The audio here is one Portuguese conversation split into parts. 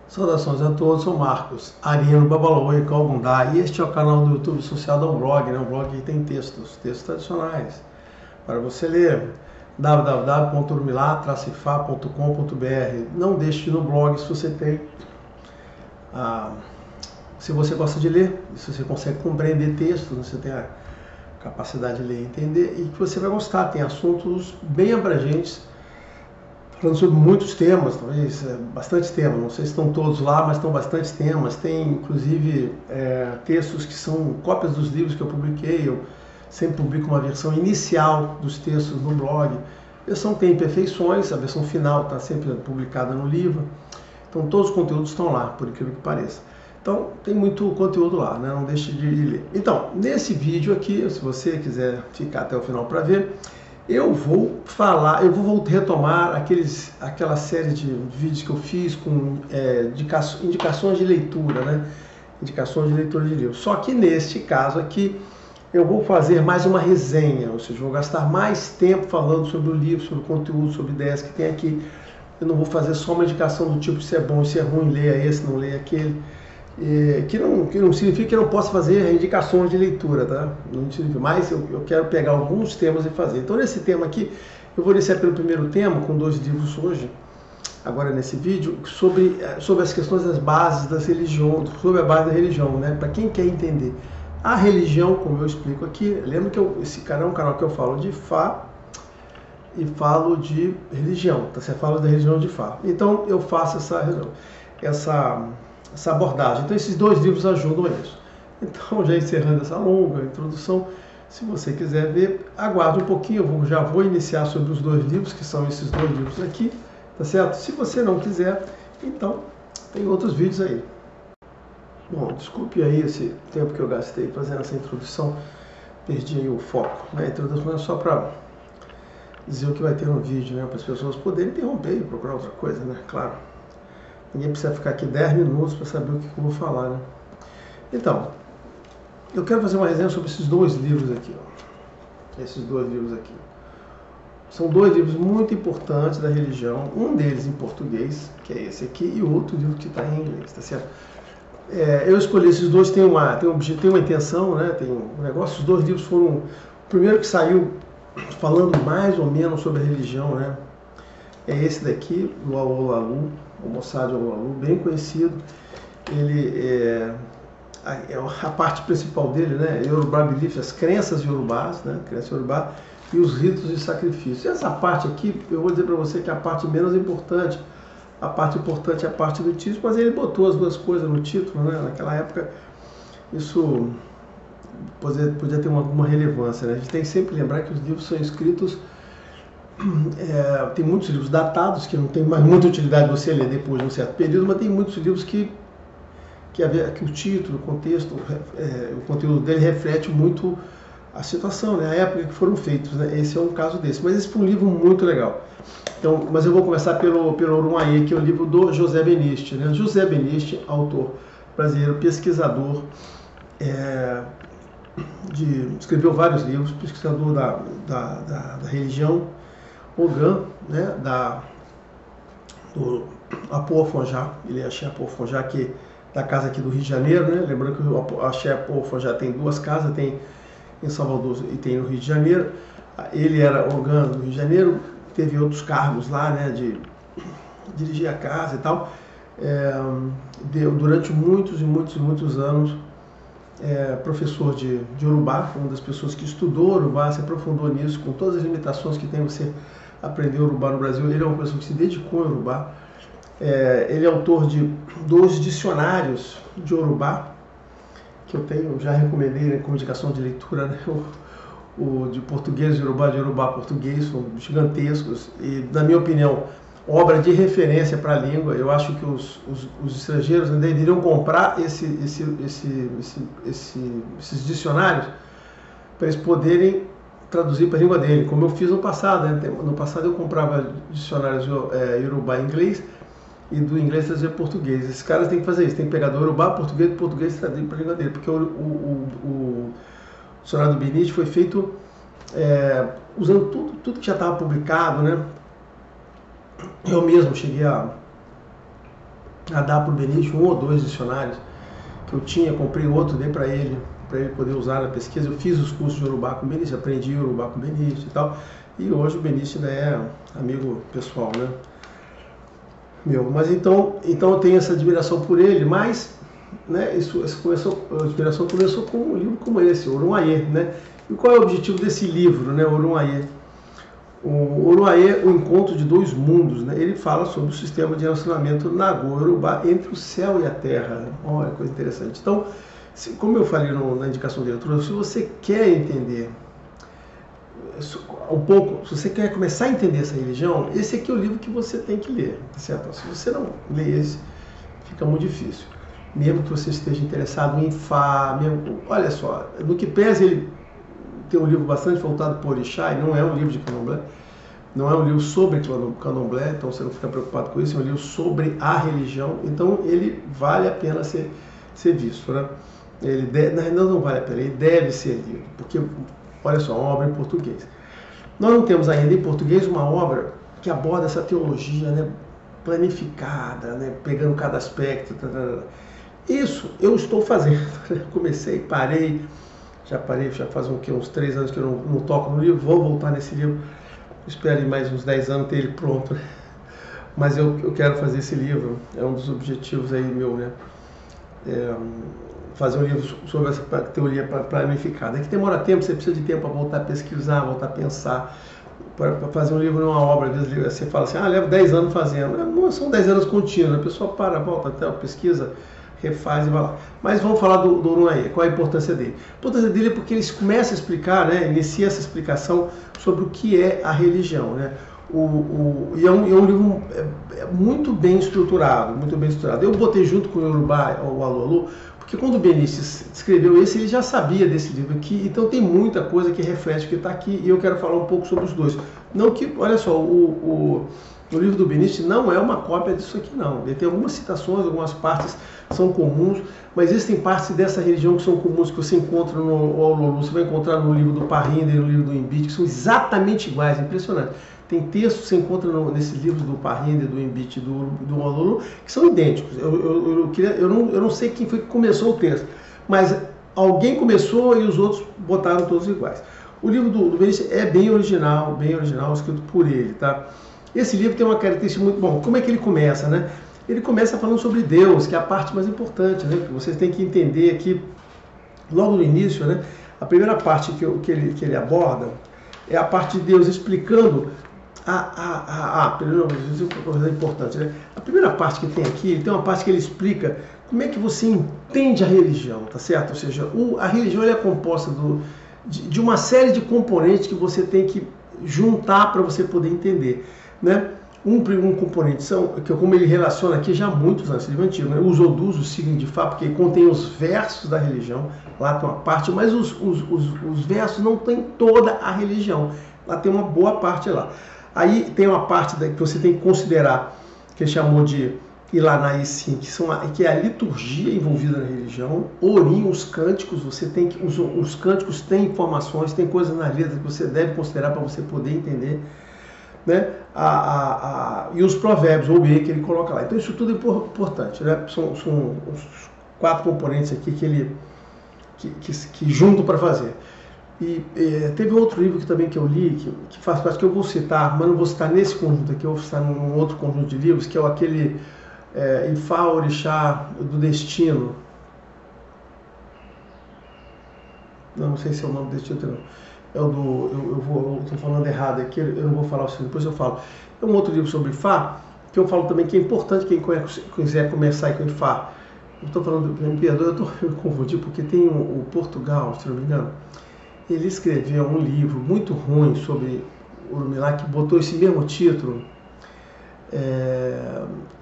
Saudações a todos, sou Marcos Ariano Babalaoe Calgundá e este é o canal do YouTube social da Blog, né? Um blog que tem textos tradicionais para você ler. www.urmilá-fa.com.br. Não deixe de ir no blog se você tem, se você gosta de ler, se você consegue compreender textos, você tem a capacidade de ler e entender, e que você vai gostar. Tem assuntos bem abrangentes, falando sobre muitos temas, talvez bastante temas, não sei se estão todos lá, mas estão bastante temas. Tem inclusive textos que são cópias dos livros que eu publiquei. Eu sempre publico uma versão inicial dos textos no blog. A versão tem imperfeições, a versão final está sempre publicada no livro. Então todos os conteúdos estão lá, por incrível que pareça. Então tem muito conteúdo lá, né? Não deixe de ler. Então, nesse vídeo aqui, se você quiser ficar até o final para ver, eu vou retomar aquela série de vídeos que eu fiz com indicações de leitura, né? Indicações de leitura de livros. Só que neste caso aqui, eu vou fazer mais uma resenha, ou seja, vou gastar mais tempo falando sobre o livro, sobre o conteúdo, sobre ideias que tem aqui. Eu não vou fazer só uma indicação do tipo se é bom, se é ruim, leia esse, não leia aquele. Que não significa que eu não possa fazer indicações de leitura, tá? Não significa, mas eu quero pegar alguns temas e fazer. Então, nesse tema aqui, eu vou iniciar pelo primeiro tema, com 2 livros hoje, agora nesse vídeo, sobre as questões das bases das religiões, sobre a base da religião, né? Para quem quer entender a religião, como eu explico aqui, lembra que esse canal é um canal que eu falo de Fá e falo de religião, tá? Você fala da religião de Fá. Então, eu faço essa abordagem. Então esses 2 livros ajudam a isso. Então, já encerrando essa longa introdução, se você quiser ver, aguarde um pouquinho, eu já vou iniciar sobre os 2 livros, que são esses 2 livros aqui, tá certo? Se você não quiser, então tem outros vídeos aí. Bom, desculpe aí esse tempo que eu gastei fazendo essa introdução, perdi aí o foco, né? A introdução é só para dizer o que vai ter no vídeo, né? Para as pessoas poderem interromper e procurar outra coisa, né? Claro. Ninguém precisa ficar aqui 10 minutos para saber o que eu vou falar, né? Então, eu quero fazer uma resenha sobre esses 2 livros aqui, ó. Esses 2 livros aqui. São 2 livros muito importantes da religião. Um deles em português, que é esse aqui, e o outro livro que está em inglês, tá certo? Eu escolhi esses 2, tem uma intenção, né? Tem um negócio. Os 2 livros foram... O primeiro que saiu falando mais ou menos sobre a religião, né? É esse daqui, do Awolalu, o Mossad Awolalu, bem conhecido. Ele a parte principal dele, né? Yorubá Belief, as crenças yorubás, né? Crença yorubá e os ritos de sacrifício. E essa parte aqui, eu vou dizer para você que é a parte menos importante. A parte importante é a parte do título, mas ele botou as 2 coisas no título, né? Naquela época, isso podia ter alguma relevância, né? A gente tem que sempre lembrar que os livros são escritos... tem muitos livros datados que não tem mais muita utilidade você ler depois de um certo período, mas tem muitos livros que o título, o contexto, o conteúdo dele reflete muito a situação, né? A época que foram feitos, né? Esse é um caso desse, mas esse foi um livro muito legal. Então, mas eu vou começar pelo Urumaí, que é o livro do José Beniste, né? José Beniste, autor brasileiro, pesquisador, escreveu vários livros, pesquisador da religião Ogã, né, do Apo Afonjá. Ele é Axé Apo Afonjá, que da casa aqui do Rio de Janeiro, né? Lembrando que o Axé Apo Afonjá tem 2 casas, tem em Salvador e tem no Rio de Janeiro. Ele era Ogã do Rio de Janeiro, teve outros cargos lá, né, de dirigir a casa e tal. Deu durante muitos anos professor de Yorubá, foi uma das pessoas que estudou Yorubá, se aprofundou nisso, com todas as limitações que tem você aprender Yorubá no Brasil. Ele é uma pessoa que se dedicou a Yorubá. Ele é autor de 2 dicionários de Yorubá, que eu já recomendei, né, como indicação de leitura, né? O de português de Yorubá português, são gigantescos e, na minha opinião, obra de referência para a língua. Eu acho que os estrangeiros deveriam comprar esses dicionários para eles poderem traduzir para a língua dele, como eu fiz no passado, né? No passado eu comprava dicionários Yorubá em inglês e do inglês traduzir para português. Esses caras têm que fazer isso, tem que pegar do Yorubá, português e traduzir para a língua dele, porque o dicionário do Beniste foi feito usando tudo que já estava publicado, né? Eu mesmo cheguei a a dar para o Benício 1 ou 2 dicionários que eu tinha, comprei outro, dei para ele poder usar na pesquisa. Eu fiz os cursos de Yorubá com o Benício, aprendi Yorubá com o Benício e tal, e hoje o Benício ainda é amigo pessoal, né? Meu, mas então eu tenho essa admiração por ele, mas, né, a admiração começou com um livro como esse, Orunhayê, né? E qual é o objetivo desse livro, né, Orunhayê? O Orunhayê, o encontro de dois mundos, né? Ele fala sobre o sistema de relacionamento Nagô-Yorubá entre o céu e a terra, né? Olha, coisa interessante. Então, como eu falei na indicação de leitura, se você quer entender um pouco, se você quer começar a entender essa religião, esse aqui é o livro que você tem que ler, certo? Se você não lê esse, fica muito difícil. Mesmo que você esteja interessado em Fá, mesmo, olha só, no que pese ele tem um livro bastante voltado para o Orixá, e não é um livro de Candomblé, não é um livro sobre Candomblé, então você não fica preocupado com isso, é um livro sobre a religião, então ele vale a pena ser visto, né? Não vale a pena, ele deve ser lido, porque, olha só, uma obra em português. Nós não temos ainda em português uma obra que aborda essa teologia, né, planificada, né, pegando cada aspecto. Isso eu estou fazendo. Comecei, parei, já faz uns 3 anos que eu não toco no livro, vou voltar nesse livro, espero em mais uns 10 anos ter ele pronto. Mas eu quero fazer esse livro, é um dos objetivos aí meu, né? Fazer um livro sobre essa teoria planificada. É que demora tempo, você precisa de tempo para voltar a pesquisar, voltar a pensar. Para fazer um livro, uma obra, às vezes você fala assim, leva 10 anos fazendo. Não são 10 anos contínuos, a pessoa volta até a pesquisa, refaz e vai lá. Mas vamos falar do Orunhayê, qual a importância dele? A importância dele é porque eles começam a explicar, né, inicia essa explicação sobre o que é a religião, né? E é um livro muito bem estruturado, muito bem estruturado. Eu botei junto com o Yorubá, o Alolu, porque quando o Benício escreveu esse, ele já sabia desse livro aqui, então tem muita coisa que reflete o que está aqui, e eu quero falar um pouco sobre os dois. Não que, olha só, o livro do Benício não é uma cópia disso aqui, não. Ele tem algumas citações, algumas partes são comuns, mas existem partes dessa religião que são comuns, que você encontra no Alolu, você vai encontrar no livro do Parrinda e no livro do Embit, que são exatamente iguais, impressionante. Tem textos que você encontra nesses livros do Parrinda, do Embit e do Alolu, que são idênticos. Eu não sei quem foi que começou o texto, mas alguém começou e os outros botaram todos iguais. O livro do Benício é bem original, escrito por ele, tá? Esse livro tem uma característica muito bom. Como é que ele começa, né? Ele começa falando sobre Deus, que é a parte mais importante, né? Que vocês têm que entender aqui, logo no início, né? A primeira parte que ele aborda é a parte de Deus explicando isso é uma coisa importante, né? A primeira parte que tem aqui, tem uma parte que ele explica como é que você entende a religião, tá certo? Ou seja, a religião é composta de uma série de componentes que você tem que juntar para você poder entender, né? Um componente que como ele relaciona aqui já há muitos anos, esse livro antigo, né? Os Odus, o signo de Fá, porque contém os versos da religião, lá tem uma parte, mas os versos não tem toda a religião, lá tem uma boa parte lá. Aí tem uma parte que você tem que considerar, que ele chamou de Ilanaí-Sim, que é a liturgia envolvida na religião, Orim, os cânticos, os cânticos têm informações, tem coisas na letra que você deve considerar para você poder entender, né? E os provérbios, ou B, que ele coloca lá. Então isso tudo é importante, né? São os 4 componentes aqui que juntam para fazer. E teve outro livro que eu li, que faz parte, que eu vou citar, mas não vou citar nesse conjunto aqui, eu vou citar num outro conjunto de livros, que é aquele Ifá, Orixá do Destino. Não sei se é o nome desse título, não. Eu estou falando errado aqui, eu não vou falar assim, depois eu falo. É um outro livro sobre Ifá, que eu falo também que é importante quem quiser começar com Ifá. Eu estou falando, me perdoe, eu confundi, porque tem o Portugal, se não me engano. Ele escreveu um livro muito ruim sobre Orumilá, que botou esse mesmo título,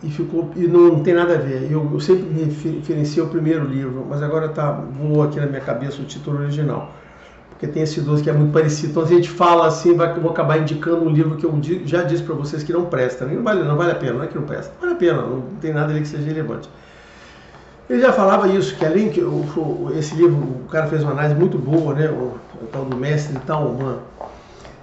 e não tem nada a ver. Eu sempre me referenciei ao primeiro livro, mas agora voou aqui na minha cabeça o título original, porque tem esse 12 que é muito parecido. Então, se a gente fala assim, vou acabar indicando um livro que eu já disse para vocês que não presta. Não vale a pena, não é que não presta. Vale a pena, não tem nada ali que seja relevante. Ele já falava isso, que além que esse livro, o cara fez uma análise muito boa, né? O tal do mestre Tauman.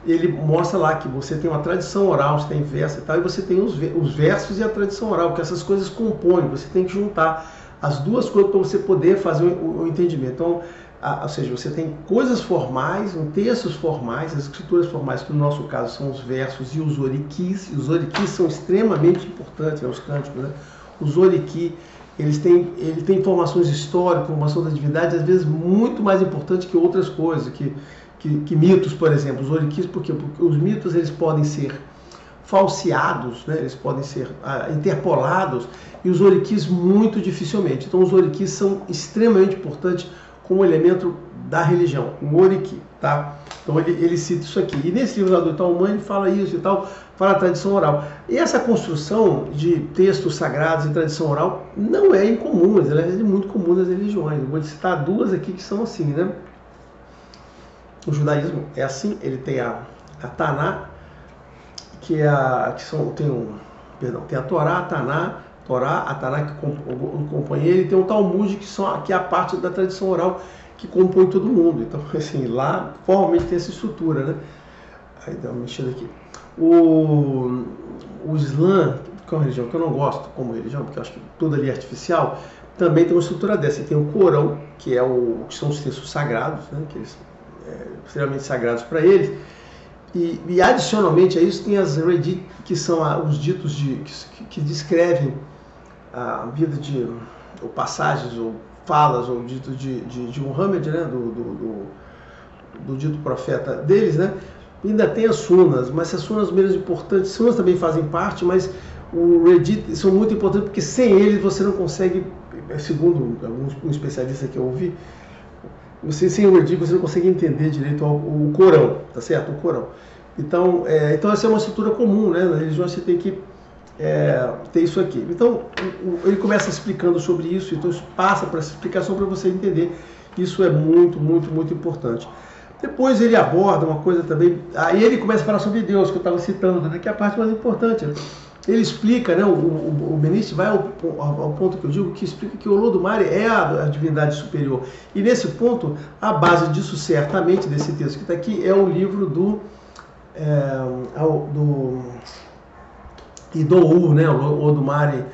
ele mostra lá que você tem uma tradição oral, você tem verso e tal, e você tem os versos e a tradição oral, que essas coisas compõem, você tem que juntar as duas coisas para você poder fazer o entendimento. Então, ou seja, você tem coisas formais, textos formais, as escrituras formais, que no nosso caso são os versos e os oriquis. Os oriquis são extremamente importantes, os cânticos, né? Os oriquis, ele tem informações históricas, informação da divindade, às vezes muito mais importante que outras coisas, que mitos, por exemplo. Os oriquis, por quê? Porque os mitos eles podem ser falseados, né? Eles podem ser interpolados, e os oriquis muito dificilmente. Então os oriquis são extremamente importantes como elemento da religião, um oriqui, tá? Então ele cita isso aqui. E nesse livro do Talmud ele fala isso e tal, fala a tradição oral. E essa construção de textos sagrados e tradição oral não é incomum, ela é muito comum nas religiões. Eu vou citar duas aqui que são assim, né? O judaísmo é assim, ele tem a Taná, tem a Torá, a Taná que compõe ele, tem o Talmud, que é a parte da tradição oral que compõe todo mundo. Então, assim, lá formalmente tem essa estrutura, né? Aí dá uma mexida aqui. O Islã, que é uma religião que eu não gosto como religião, porque eu acho que tudo ali é artificial, também tem uma estrutura dessa. Tem o Corão, que são os textos sagrados, né? Que eles extremamente sagrados para eles. E adicionalmente a isso tem as Redit, que são os ditos que descrevem a vida ou passagens, ou falas, ou ditos de Muhammad, né, do dito profeta deles, né? E ainda tem as sunas, mas as sunas menos importantes, as sunas também fazem parte, mas o Redit são muito importantes, porque sem eles você não consegue, segundo um especialista que eu ouvi, sem o Redit você não consegue entender direito o Corão, tá certo? O Corão. Então essa é uma estrutura comum, né? Na religião você tem que ter isso aqui. Então, ele começa explicando sobre isso, então isso passa para essa explicação para você entender. Isso é muito, muito, muito importante. Depois ele aborda uma coisa também, aí ele começa a falar sobre Deus, que eu estava citando, né? Que é a parte mais importante. Né? Ele explica, né? O Benite vai ao ponto que eu digo, que explica que o Olodumare é a divindade superior. E nesse ponto, a base disso certamente, desse texto que está aqui, é o livro do Idou, né? O Olodumare,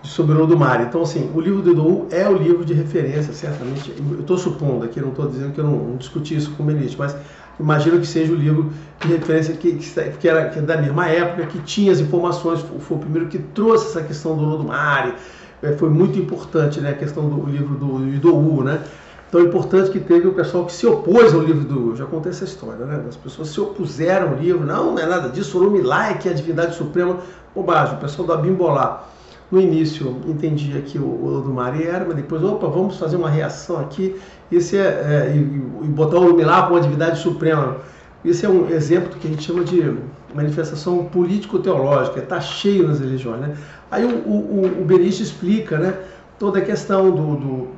sobre o Olodumare. Então, assim, o livro do Idou é o livro de referência, certamente. Eu estou supondo aqui, não estou dizendo que eu não discuti isso com o Benite, mas imagino que seja o livro de referência que era da mesma época, que tinha as informações, foi o primeiro que trouxe essa questão do Olodumare, foi muito importante, né, a questão do livro do Idou, né? Então é importante que teve o pessoal que se opôs ao livro do Idou. Já contei essa história, né? As pessoas se opuseram ao livro, não é nada disso, Oromilá é que é a divindade suprema, bobagem. O pessoal do Abimbolá, no início, entendia que o Olodumare era, mas depois, vamos fazer uma reação aqui, e botar o Oromilá como a divindade suprema. Esse é um exemplo que a gente chama de manifestação político-teológica, está cheio nas religiões, né? Aí o Benite explica, né, toda a questão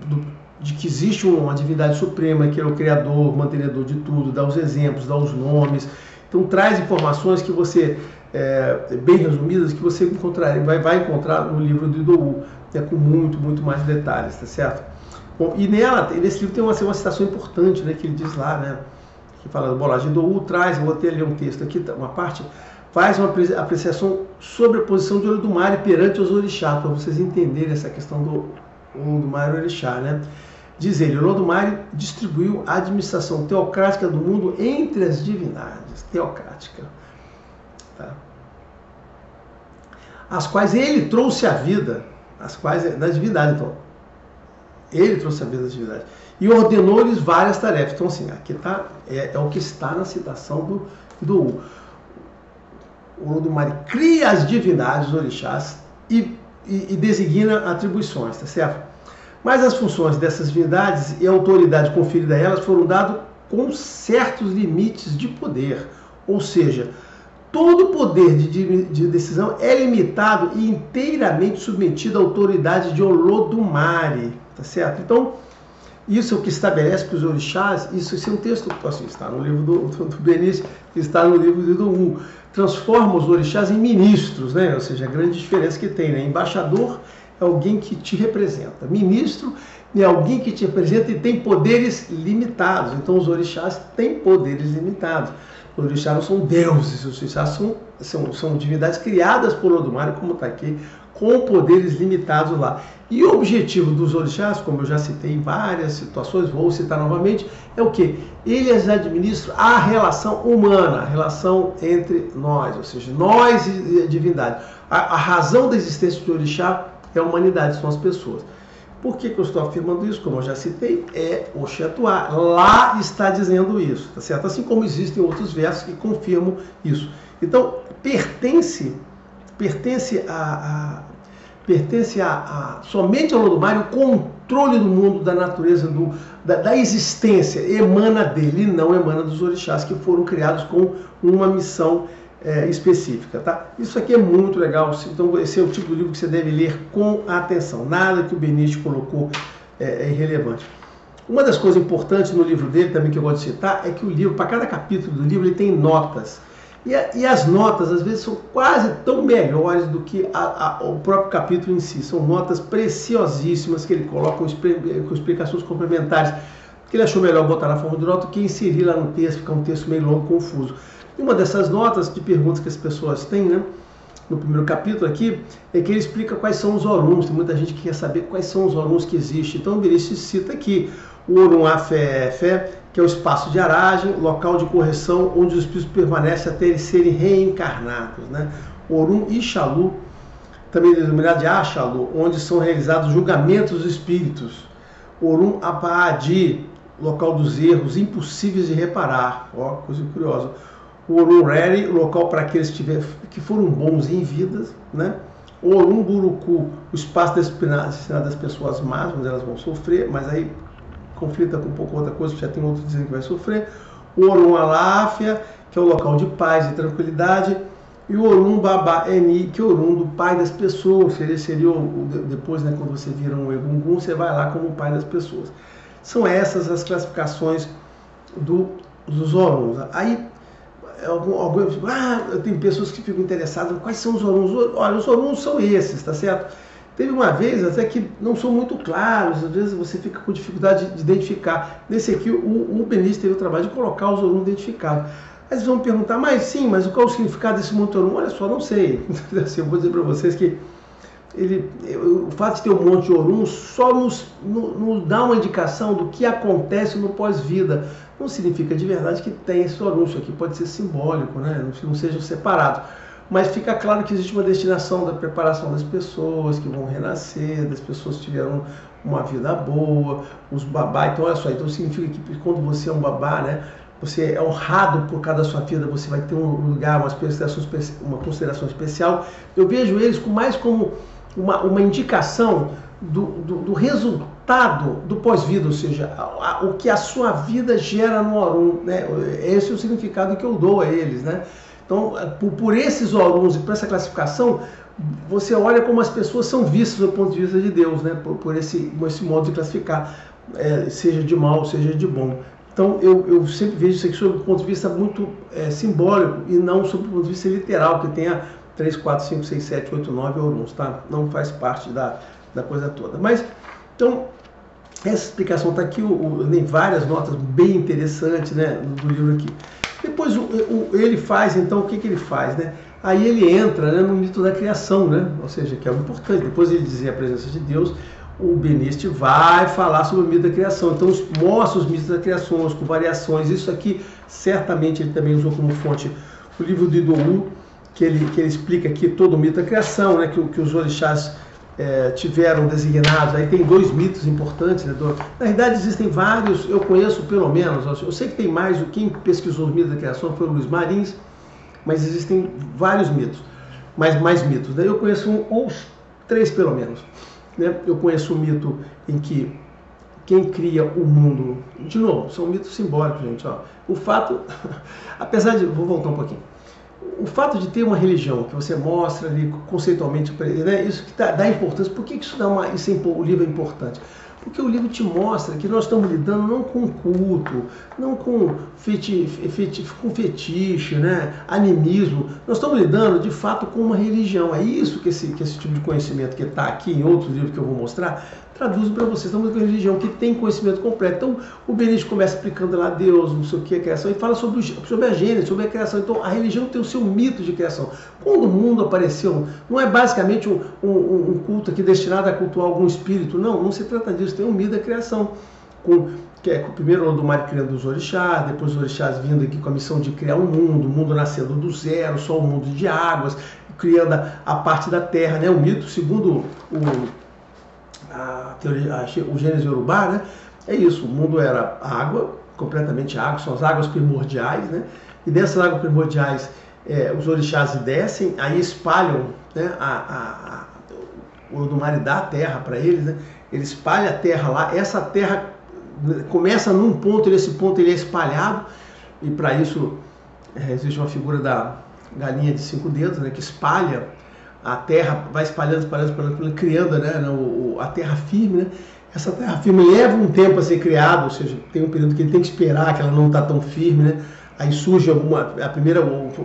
de que existe uma divindade suprema, que é o criador, mantenedor de tudo, dá os exemplos, dá os nomes. Então traz informações que você, bem resumidas, que você vai encontrar no livro do Idou, com muito, muito mais detalhes, tá certo? Bom, e nesse livro tem uma citação importante, né, que ele diz lá, né, que fala do Bolagem Idou, traz, eu vou ter ali um texto aqui, uma parte, faz uma apreciação sobre a posição de Olodumare perante os orixás, para vocês entenderem essa questão do Olodumare e orixá, né? Diz ele, Olodumare distribuiu a administração teocrática do mundo entre as divindades, teocrática, tá? As quais ele trouxe a vida, das divindades, então, ele trouxe a vida das divindades, e ordenou-lhes várias tarefas. Então, assim, aqui é o que está na citação do Olodumare cria as divindades, os orixás, e designa atribuições, tá certo? Mas as funções dessas divindades e a autoridade conferida a elas foram dadas com certos limites de poder. Ou seja, todo poder de decisão é limitado e inteiramente submetido à autoridade de Olodumare. Tá certo? Então, isso é o que estabelece que os orixás, isso é um texto, assim, está no livro do Benite, está no livro do Idou, transforma os orixás em ministros, né? Ou seja, a grande diferença que tem, né? Embaixador é alguém que te representa. Ministro é alguém que te representa e tem poderes limitados. Então, os orixás têm poderes limitados. Os orixás não são deuses, os orixás são divindades criadas por Olodumare, como está aqui, com poderes limitados lá. E o objetivo dos orixás, como eu já citei em várias situações, vou citar novamente, é o quê? Eles administram a relação humana, a relação entre nós, ou seja, nós e a divindade. A razão da existência do orixá é a humanidade, são as pessoas. Por que eu estou afirmando isso? Como eu já citei, é Oxétuá. Lá está dizendo isso, tá certo? Assim como existem outros versos que confirmam isso. Então, pertence somente ao Olodumare o controle do mundo, da natureza, da existência, emana dele, e não emana dos orixás, que foram criados com uma missão específica, tá? Isso aqui é muito legal, então esse é o tipo de livro que você deve ler com atenção. Nada que o Beniste colocou é irrelevante. Uma das coisas importantes no livro dele, também que eu gosto de citar, é que o livro, para cada capítulo do livro, ele tem notas. E as notas, às vezes, são quase tão melhores do que o próprio capítulo em si. São notas preciosíssimas que ele coloca com explicações complementares, que ele achou melhor botar na forma de nota do que inserir lá no texto, fica um texto meio longo, confuso. E uma dessas notas de perguntas que as pessoas têm, né, no primeiro capítulo aqui, é que ele explica quais são os Oruns. Tem muita gente que quer saber quais são os Oruns que existem. Então, o Beniste cita aqui o Orun Afé, que é o espaço de aragem, local de correção, onde os espíritos permanecem até eles serem reencarnados, né? O Orun Ixalu, também denominado de Axalu, onde são realizados julgamentos dos espíritos. Orun Apaadi, local dos erros impossíveis de reparar. Ó, coisa curiosa. O Orun Reri, local para aqueles que foram bons em vidas, né? O Orun Buruku, o espaço destinado das pessoas más, onde elas vão sofrer, mas aí conflita com um pouco outra coisa, já tem outro dizendo que vai sofrer. O Orun Aláfia, que é o local de paz e tranquilidade. E o Orun Baba Eni, que é o Orun do pai das pessoas. Ele seria depois, né, quando você vira um Egungun, você vai lá como o pai das pessoas. São essas as classificações dos Oruns. Aí, tem pessoas que ficam interessadas, quais são os Oruns? Olha, os Oruns são esses, tá certo? Teve uma vez até que não são muito claros, às vezes você fica com dificuldade de identificar. Nesse aqui, o Beniste teve o trabalho de colocar os Oruns identificados. Aí vocês vão me perguntar, mas qual é o significado desse monte de Orun? Olha só, não sei. Assim, eu vou dizer para vocês que o fato de ter um monte de Orun só nos dá uma indicação do que acontece no pós-vida. Não significa de verdade que tem esse Orun. Isso aqui pode ser simbólico, né? Não sejam separados. Mas fica claro que existe uma destinação da preparação das pessoas que vão renascer, das pessoas que tiveram uma vida boa, os babá. Então, olha só, então significa que quando você é um babá, né, você é honrado por cada sua vida, você vai ter um lugar, uma consideração especial. Eu vejo eles mais como uma indicação do resultado do pós-vida, ou seja, o que a sua vida gera no Orun, né? Esse é o significado que eu dou a eles, né? Então, por esses Oruns e por essa classificação, você olha como as pessoas são vistas do ponto de vista de Deus, né? Por esse modo de classificar, seja de mal, seja de bom. Então, eu sempre vejo isso aqui sob o ponto de vista muito simbólico e não sob o ponto de vista literal, que tenha 3, 4, 5, 6, 7, 8, 9 Oruns, tá? Não faz parte da coisa toda. Mas, então, essa explicação está aqui, tem várias notas bem interessantes, né, do livro aqui. Depois ele faz, então, o que ele faz, né? Aí ele entra, né, no mito da criação, né? Ou seja, que é o importante. Depois ele dizer a presença de Deus, o Beniste vai falar sobre o mito da criação. Então, mostra os mitos da criação, com variações. Isso aqui, certamente, ele também usou como fonte o livro de Idou, que ele explica aqui todo o mito da criação, né? Que os orixás tiveram designados. Aí tem 2 mitos importantes, né? Na verdade existem vários, eu conheço pelo menos, eu sei que tem mais, quem pesquisou os mitos da criação foi o Luiz Marins, mas existem vários mitos, mais mitos, né? Eu conheço uns 3 pelo menos, né? Eu conheço o mito em que quem cria o mundo, de novo, são mitos simbólicos, gente, ó. O fato, apesar de, vou voltar um pouquinho, o fato de ter uma religião que você mostra ali conceitualmente, né, isso que dá importância. Por que isso dá o livro é importante? Porque o livro te mostra que nós estamos lidando não com culto, não com fetiche, né? Animismo. Nós estamos lidando, de fato, com uma religião. É isso que esse tipo de conhecimento que está aqui em outros livros que eu vou mostrar, traduz para vocês. Estamos com uma religião que tem conhecimento completo. Então, o Benício começa explicando lá Deus, não sei o que, a criação, e fala sobre a Gênesis, sobre a criação. Então, a religião tem o seu mito de criação. Quando o mundo apareceu, não é basicamente um culto aqui destinado a cultuar algum espírito. Não se trata disso. Tem um mito da criação. Que é primeiro o Odumáre criando os orixás, depois os orixás vindo aqui com a missão de criar um mundo, o mundo nascendo do zero, só um mundo de águas, criando a parte da terra, né? O mito, segundo o Gênesis Yorubá, né? É isso, o mundo era água, completamente água, são as águas primordiais, né? E dessas águas primordiais, os orixás descem, aí espalham, né? O Odumáre dá a terra para eles, né? Ele espalha a terra lá, essa terra começa num ponto, e nesse ponto ele é espalhado, e para isso existe uma figura da galinha de 5 dedos, né, que espalha a terra, vai espalhando, criando, né, a terra firme, né? Essa terra firme leva um tempo a ser criada, ou seja, tem um período que ele tem que esperar, que ela não está tão firme, né? Aí surge o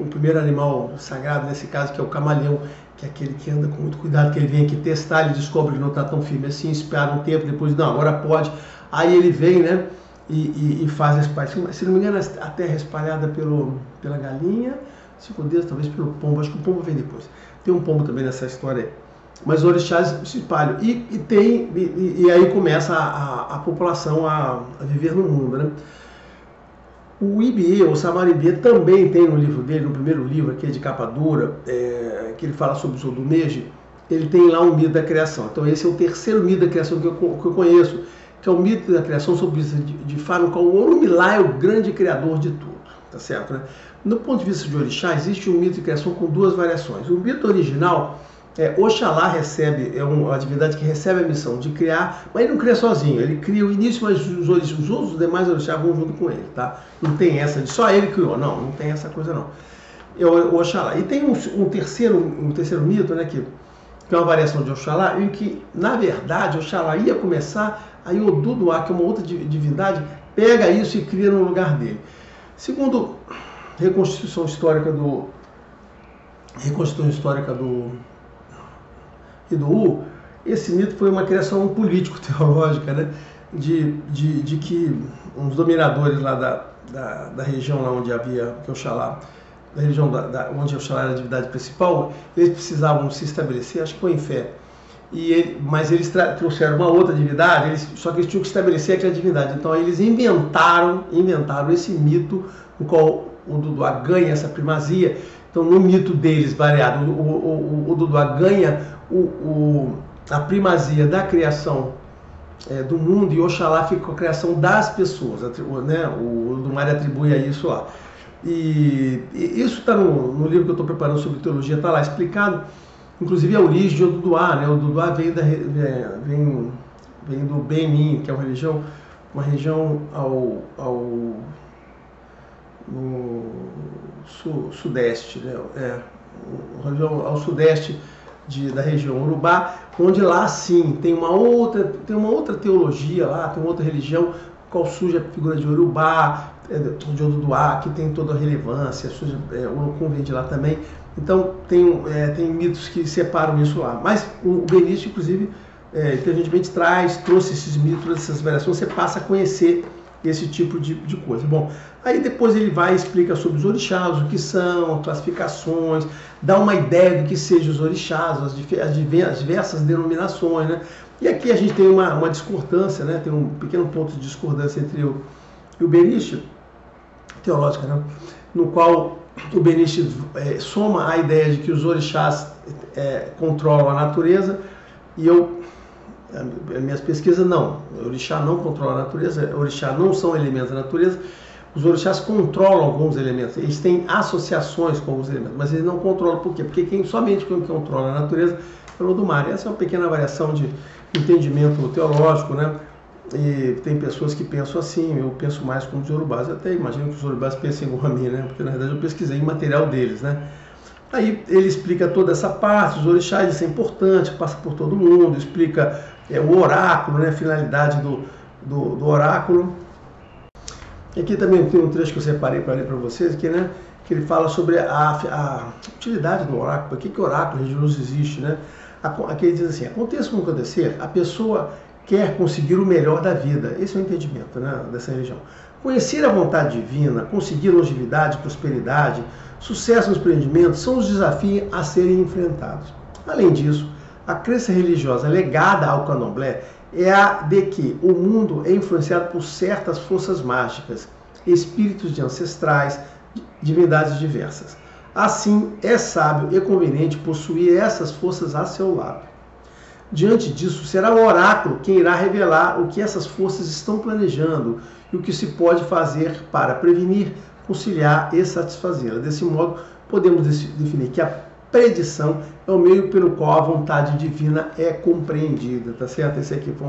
primeiro animal sagrado, nesse caso, que é o camaleão, que é aquele que anda com muito cuidado, que ele vem aqui testar, ele descobre que não está tão firme assim, espera um tempo, depois, não, agora pode. Aí ele vem, né, e faz essa parte. Se não me engano, a terra é espalhada pela galinha, 5 dedos, talvez pelo pombo. Acho que o pombo vem depois. Tem um pombo também nessa história aí. Mas os orixás se espalham. E aí começa a população a viver no mundo, né? O Ibie, o Samara-Ibie, também tem no livro dele, no primeiro livro aqui de capa dura, que ele fala sobre o Sodumeji, ele tem lá um mito da criação. Então esse é o terceiro mito da criação que eu conheço, que é o mito da criação sob vista de Fá, no qual o Orunmilá é o grande criador de tudo, tá certo, né? Do ponto de vista de orixá, existe um mito de criação com 2 variações. O mito original, Oxalá é uma divindade que recebe a missão de criar, mas ele não cria sozinho, ele cria o início, mas os demais orixás vão junto com ele, tá? Não tem essa de só ele criou, não tem essa coisa não. Oxalá. E tem um terceiro mito, né, que é uma variação de Oxalá, em que, na verdade, Oxalá ia começar, aí Oduduá, que é uma outra divindade, pega isso e cria no lugar dele. Segundo reconstituição histórica do Idoú, esse mito foi uma criação político-teológica, né? De que uns dominadores lá da região lá onde havia Oxalá, da região onde Oxalá era a divindade principal, eles precisavam se estabelecer, acho que foi em fé. Mas eles trouxeram uma outra divindade, só que eles tinham que estabelecer aquela divindade. Então aí eles inventaram esse mito no qual o Duduá ganha essa primazia. Então no mito deles, variado, o Duduá ganha a primazia da criação do mundo, e Oxalá fica com a criação das pessoas, né? O Odumáre atribui a isso lá. E isso está no livro que eu estou preparando sobre teologia, está lá explicado, inclusive a origem de Oduduá, né? O Oduduá vem do Benin, que é uma região no sudeste, né? Ao sudeste da região Urubá, onde lá sim tem uma outra teologia lá, tem uma outra religião, qual surge a figura de Urubá, de Oduduá, que tem toda a relevância, o Olokun vem de lá também. Então tem mitos que separam isso lá. Mas o Benício, inclusive, inteligentemente trouxe esses mitos, essas variações, você passa a conhecer esse tipo de coisa. Bom, aí depois ele vai e explica sobre os orixás, o que são, classificações, dá uma ideia do que sejam os orixás, as diversas denominações, né? E aqui a gente tem uma discordância, né? Tem um pequeno ponto de discordância entre eu e o Benício, teológica, né? No qual o Benício soma a ideia de que os orixás controlam a natureza, e minhas pesquisas não. O orixá não controla a natureza, orixá não são elementos da natureza. Os orixás controlam alguns elementos, eles têm associações com alguns elementos, mas eles não controlam. Por quê? Porque somente quem controla a natureza é o Odumáre. Essa é uma pequena variação de entendimento teológico, né? E tem pessoas que pensam assim, eu penso mais como os Yorubás. Eu até imagino que os Yorubás pensem igual a mim, né? Porque na verdade eu pesquisei em material deles, né? Aí ele explica toda essa parte, os orixás, isso é importante, passa por todo mundo, explica o oráculo, né, a finalidade do oráculo. E aqui também tem um trecho que eu separei para ler para vocês, que ele fala sobre a utilidade do oráculo, por que o oráculo religioso existe, né? Aqui ele diz assim, aconteça como acontecer, a pessoa quer conseguir o melhor da vida. Esse é o entendimento, né, dessa religião. Conhecer a vontade divina, conseguir longevidade, prosperidade, sucesso nos empreendimentos são os desafios a serem enfrentados. Além disso, a crença religiosa legada ao candomblé é a de que o mundo é influenciado por certas forças mágicas, espíritos de ancestrais, divindades diversas. Assim, é sábio e conveniente possuir essas forças a seu lado. Diante disso, será o oráculo quem irá revelar o que essas forças estão planejando e o que se pode fazer para prevenir, conciliar e satisfazê-la. Desse modo, podemos definir que a predição é o meio pelo qual a vontade divina é compreendida, tá certo? Esse aqui foi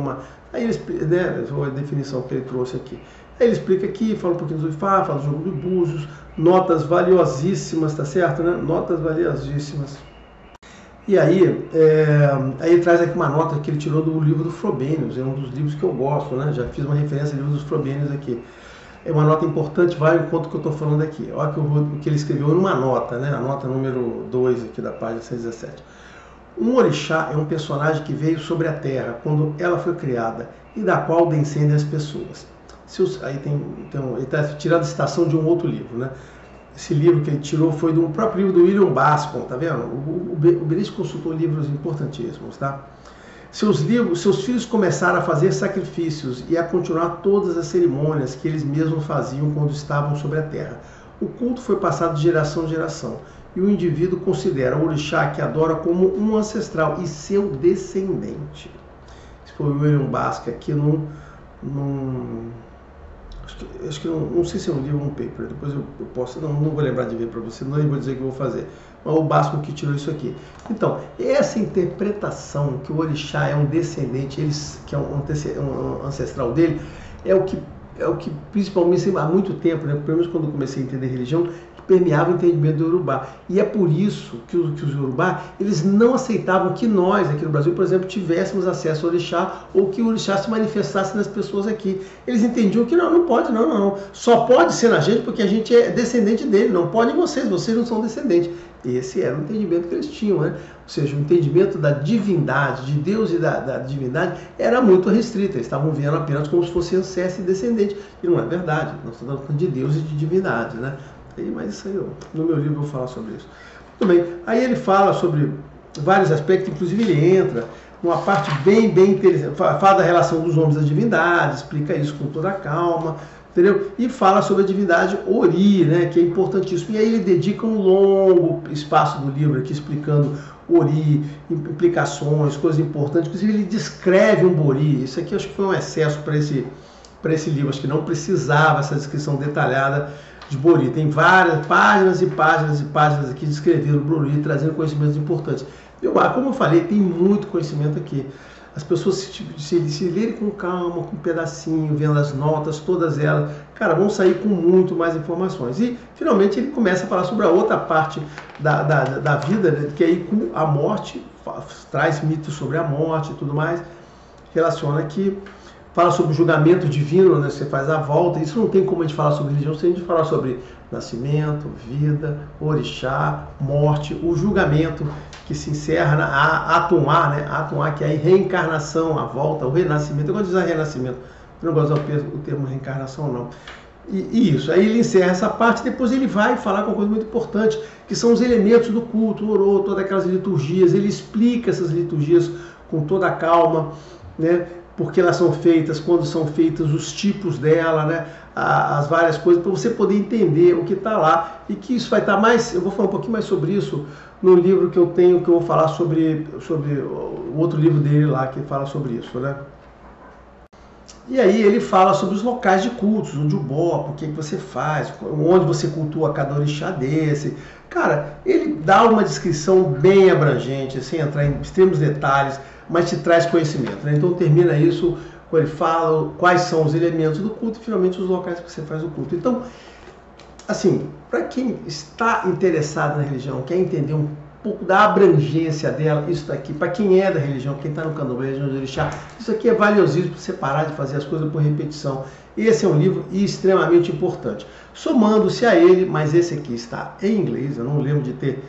aí ele, né, a definição que ele trouxe aqui. Aí ele explica aqui, fala um pouquinho do Ifá, fala do jogo de búzios, notas valiosíssimas, tá certo, né? Notas valiosíssimas. E aí ele traz aqui uma nota que ele tirou do livro do Frobenius, é um dos livros que eu gosto, né? Já fiz uma referência ao livro dos Frobenius aqui. É uma nota importante, vai ao encontro que eu estou falando aqui. Olha o que ele escreveu numa nota, né? A nota número 2 aqui da página 117. Um orixá é um personagem que veio sobre a terra quando ela foi criada e da qual descendem as pessoas. Aí ele está tirando a citação de um outro livro, né? Esse livro que ele tirou foi do próprio livro do William Bascom, tá vendo? O Benício consultou livros importantíssimos, tá? Seus filhos começaram a fazer sacrifícios e a continuar todas as cerimônias que eles mesmos faziam quando estavam sobre a terra. O culto foi passado de geração em geração e o indivíduo considera o orixá que adora como um ancestral e seu descendente. Esse foi o William Bascom aqui acho que não sei se é um livro ou um paper, depois eu posso, não vou lembrar de ver para você, não vou dizer o que eu vou fazer, mas o Bascom que tirou isso aqui. Então, essa interpretação que o orixá é um descendente, que é um ancestral dele, é o que principalmente há muito tempo, né, pelo menos quando eu comecei a entender religião, permeava o entendimento do Yorubá. E é por isso que os Yorubá, eles não aceitavam que nós, aqui no Brasil, por exemplo, tivéssemos acesso ao orixá ou que o orixá se manifestasse nas pessoas aqui. Eles entendiam que não pode, não. Só pode ser na gente porque a gente é descendente dele, não pode vocês não são descendentes. Esse era o entendimento que eles tinham, né? Ou seja, o entendimento da divindade, de Deus e da divindade, era muito restrito. Eles estavam vendo apenas como se fosse ancestro e descendente. E não é verdade. Nós estamos falando de Deus e de divindade, né? Mas isso aí, no meu livro eu vou falar sobre isso. Muito bem, aí ele fala sobre vários aspectos, inclusive ele entra numa parte bem interessante, fala da relação dos homens e das divindades, explica isso com toda a calma, entendeu? E fala sobre a divindade Ori, né, que é importantíssimo. E aí ele dedica um longo espaço do livro aqui explicando Ori, implicações, coisas importantes. Inclusive ele descreve um Bori. Isso aqui eu acho que foi um excesso para esse livro, acho que não precisava essa descrição detalhada de Bori. Tem várias páginas e páginas e páginas aqui descrevendo o Bori, trazendo conhecimentos importantes. Como eu falei, tem muito conhecimento aqui. As pessoas, se lerem com calma, com um pedacinho, vendo as notas, todas elas, cara, vão sair com muito mais informações. E, finalmente, ele começa a falar sobre a outra parte da vida, né, que aí com a morte, traz mitos sobre a morte e tudo mais, relaciona aqui. Fala sobre o julgamento divino, né? Você faz a volta. Isso não tem como a gente falar sobre religião sem a gente falar sobre nascimento, vida, orixá, morte, o julgamento que se encerra na Atum-A, né? Atum-A, que é a reencarnação, a volta, o renascimento. Eu gosto de usar renascimento, eu não gosto de usar o termo reencarnação, não. E isso, aí ele encerra essa parte, depois ele vai falar com uma coisa muito importante, que são os elementos do culto, o orô, todas aquelas liturgias. Ele explica essas liturgias com toda a calma, né? Porque elas são feitas, quando são feitas, os tipos dela, né? As várias coisas, para você poder entender o que está lá. E que isso vai estar mais, eu vou falar um pouquinho mais sobre isso no livro que eu tenho, que eu vou falar sobre o outro livro dele lá, que fala sobre isso, né? E aí ele fala sobre os locais de cultos, o Jubó, o que você faz, onde você cultua cada orixá desse. Cara, ele dá uma descrição bem abrangente, sem entrar em extremos detalhes, mas te traz conhecimento, né? Então termina isso quando ele fala quais são os elementos do culto e finalmente os locais que você faz o culto. Então, assim, para quem está interessado na religião, quer entender um pouco da abrangência dela, isso daqui, para quem é da religião, quem está no Candomblé, religião de Orixá, isso aqui é valiosíssimo para você parar de fazer as coisas por repetição. Esse é um livro extremamente importante. Somando-se a ele, mas esse aqui está em inglês, eu não lembro de ter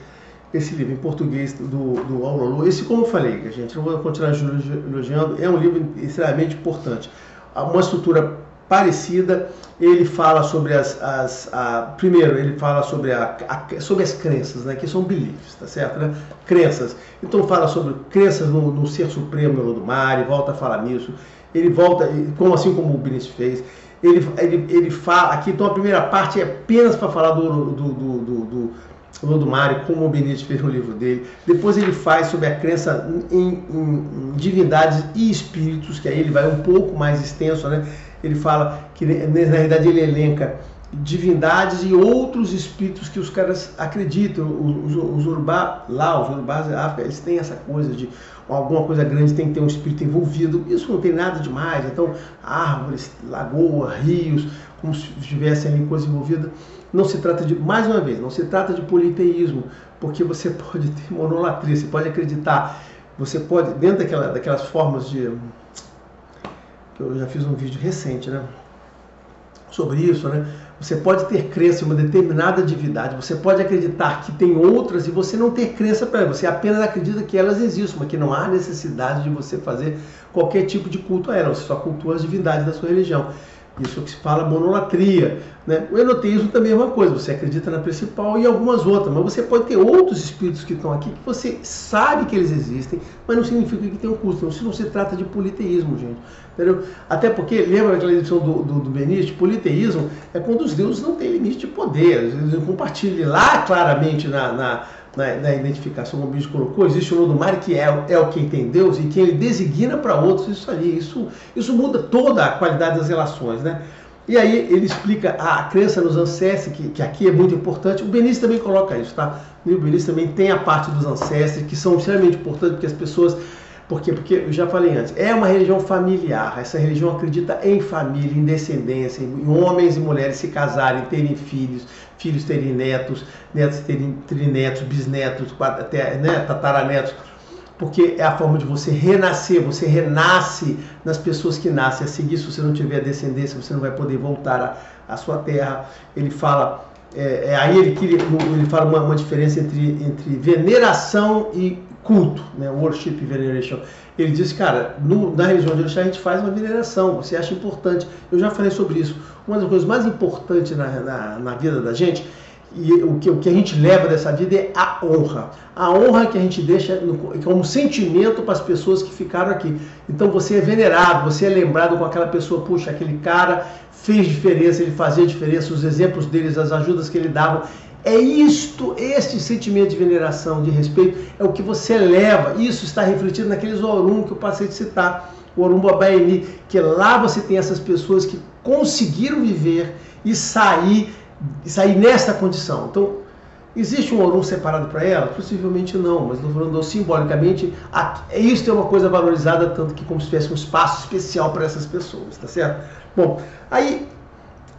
esse livro em português do Aulolu. Esse, como eu falei, gente, eu vou continuar elogiando, é um livro extremamente importante. Uma estrutura parecida, ele fala sobre primeiro, ele fala sobre as crenças, né, que são beliefs, tá certo? Né? Crenças. Então fala sobre crenças no Ser Supremo Olodumare, volta a falar nisso. Ele volta, assim como o Benício fez, ele fala, aqui então a primeira parte é apenas para falar do Olodumare, como o Benício fez no livro dele. Depois ele faz sobre a crença em divindades e espíritos, que aí ele vai um pouco mais extenso, né? Ele fala que, na realidade, ele elenca divindades e outros espíritos que os caras acreditam. Os urubás da África, eles têm essa coisa de alguma coisa grande tem que ter um espírito envolvido. Isso não tem nada demais. Então, árvores, lagoa, rios, como se tivessem ali coisa envolvida. Não se trata de, mais uma vez, não se trata de politeísmo, porque você pode ter monolatria, você pode acreditar, você pode, dentro daquelas formas de... Eu já fiz um vídeo recente, né, sobre isso, né? Você pode ter crença em uma determinada divindade, você pode acreditar que tem outras e você não ter crença para elas, você apenas acredita que elas existem, mas que não há necessidade de você fazer qualquer tipo de culto a elas, você só cultua as divindades da sua religião. Isso é o que se fala monolatria, né? O enoteísmo também é uma coisa, você acredita na principal e algumas outras, mas você pode ter outros espíritos que estão aqui que você sabe que eles existem, mas não significa que tem um custo. Então, isso não se trata de politeísmo, gente. Entendeu? Até porque, lembra aquela edição do Benício? Politeísmo é quando os deuses não têm limite de poder, eles não compartilham lá claramente na identificação, como o bicho colocou, existe o Olodumare que é o quem tem Deus e quem ele designa para outros, isso ali, isso muda toda a qualidade das relações, né? E aí ele explica a crença nos ancestros, que aqui é muito importante. O Benício também coloca isso, tá? E o Benício também tem a parte dos ancestros, que são extremamente importantes, porque as pessoas... Por quê? Porque, eu já falei antes, é uma religião familiar. Essa religião acredita em família, em descendência, em homens e mulheres se casarem, terem filhos, filhos terem netos, netos terem trinetos, bisnetos, até, né, tataranetos. Porque é a forma de você renascer, você renasce nas pessoas que nascem. A seguir, se você não tiver descendência, você não vai poder voltar à sua terra. Ele fala... aí ele fala uma diferença entre veneração e culto, né? Worship e veneration. Ele diz, cara, na religião de Orixá a gente faz uma veneração, você acha importante. Eu já falei sobre isso. Uma das coisas mais importantes na vida da gente, e o que a gente leva dessa vida é a honra. A honra que a gente deixa como sentimento para as pessoas que ficaram aqui. Então você é venerado, você é lembrado com aquela pessoa, puxa, aquele cara fez diferença, ele fazia diferença, os exemplos deles, as ajudas que ele dava. É este sentimento de veneração, de respeito, é o que você leva. Isso está refletido naqueles Orun que eu passei de citar, o Orun Babaeni, que lá você tem essas pessoas que conseguiram viver e sair nessa condição. Então, existe um Orun separado para ela? Possivelmente não, mas estou falando simbolicamente, isso é uma coisa valorizada, tanto que como se tivesse um espaço especial para essas pessoas, tá certo? Bom, aí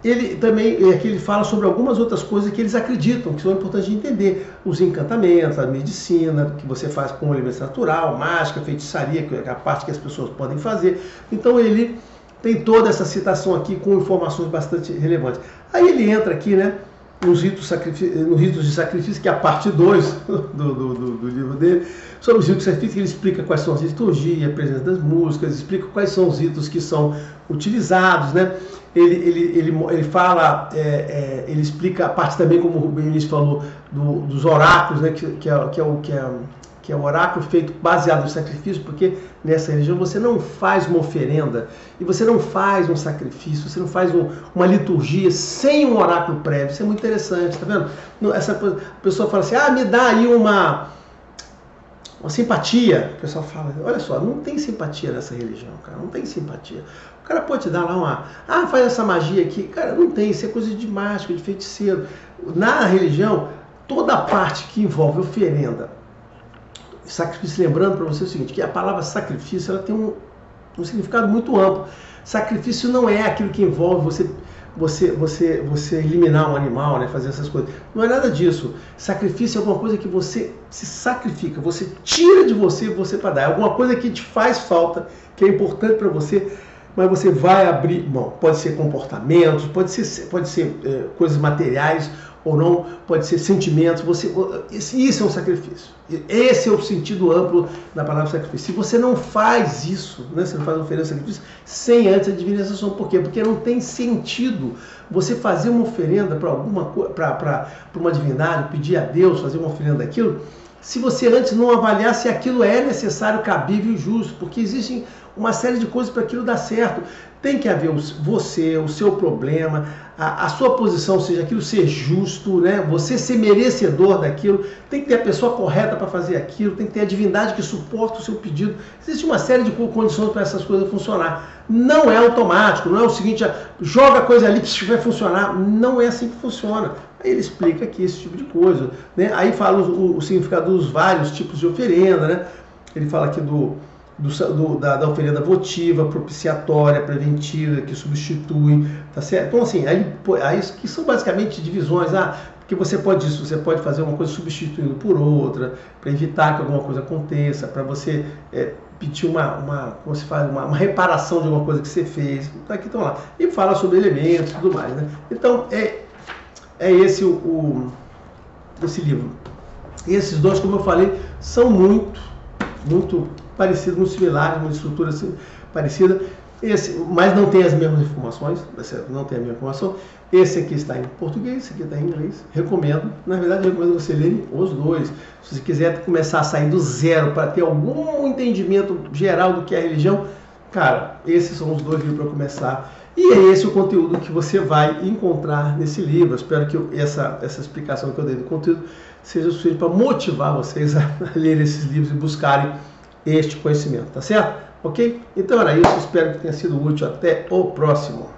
ele também, aqui ele fala sobre algumas outras coisas que eles acreditam, que são importantes de entender. Os encantamentos, a medicina, que você faz com elemento natural, mágica, feitiçaria, que é a parte que as pessoas podem fazer. Então ele tem toda essa citação aqui com informações bastante relevantes. Aí ele entra aqui, né, nos ritos de sacrifício, que é a parte 2 do livro dele, sobre os ritos de sacrifício, ele explica quais são as liturgias, a presença das músicas, explica quais são os ritos que são utilizados, né? Ele fala, ele explica a parte também, como o Benício falou, dos oráculos, né? que é o oráculo feito baseado no sacrifício, porque nessa religião você não faz uma oferenda e você não faz um sacrifício, você não faz uma liturgia sem um oráculo prévio. Isso é muito interessante, tá vendo? A pessoa fala assim, me dá aí uma simpatia. O pessoal fala, olha só, não tem simpatia nessa religião, cara, não tem simpatia. O cara pode te dar lá faz essa magia aqui. Cara, não tem, isso é coisa de mágico, de feiticeiro. Na religião, toda a parte que envolve oferenda, sacrifício, lembrando para você o seguinte, que a palavra sacrifício ela tem um significado muito amplo. Sacrifício não é aquilo que envolve você eliminar um animal, né, fazer essas coisas. Não é nada disso. Sacrifício é alguma coisa que você se sacrifica, você tira de você para dar. É alguma coisa que te faz falta, que é importante para você, mas você vai abrir mão. Pode ser comportamentos, pode ser coisas materiais ou não, pode ser sentimentos. Isso é um sacrifício. Esse é o sentido amplo da palavra sacrifício. Se você não faz isso, né, você não faz oferenda de sacrifício sem antes a divinização. Por quê? Porque não tem sentido você fazer uma oferenda para uma divindade, pedir a Deus, fazer uma oferenda daquilo, se você antes não avaliar se aquilo é necessário, cabível e justo, porque existem uma série de coisas para aquilo dar certo. Tem que haver você, o seu problema, a sua posição, ou seja, aquilo ser justo, né? Você ser merecedor daquilo, tem que ter a pessoa correta para fazer aquilo, tem que ter a divindade que suporta o seu pedido. Existe uma série de condições para essas coisas funcionar. Não é automático, não é o seguinte, joga a coisa ali, vai funcionar. Não é assim que funciona. Aí ele explica aqui esse tipo de coisa, né? Aí fala o significado dos vários tipos de oferenda, né? Ele fala aqui da oferenda votiva, propiciatória, preventiva, que substitui, tá certo? Então, assim, aí que são basicamente divisões, porque você pode fazer uma coisa substituindo por outra, para evitar que alguma coisa aconteça, para você pedir como se faz, uma reparação de alguma coisa que você fez, tá aqui, estão lá. E fala sobre elementos e tudo mais, né? Então, é esse esse livro. E esses dois, como eu falei, são muito parecidos, muito similares, uma estrutura assim, parecida, mas não tem as mesmas informações, não tem a mesma informação. Esse aqui está em português, esse aqui está em inglês. Recomendo, na verdade, recomendo você lerem os dois. Se você quiser começar a sair do zero para ter algum entendimento geral do que é a religião, cara, esses são os dois livros para começar. E é esse o conteúdo que você vai encontrar nesse livro. Eu espero que essa explicação que eu dei do conteúdo seja suficiente para motivar vocês a ler esses livros e buscarem este conhecimento, tá certo? Ok? Então era isso, espero que tenha sido útil. Até o próximo.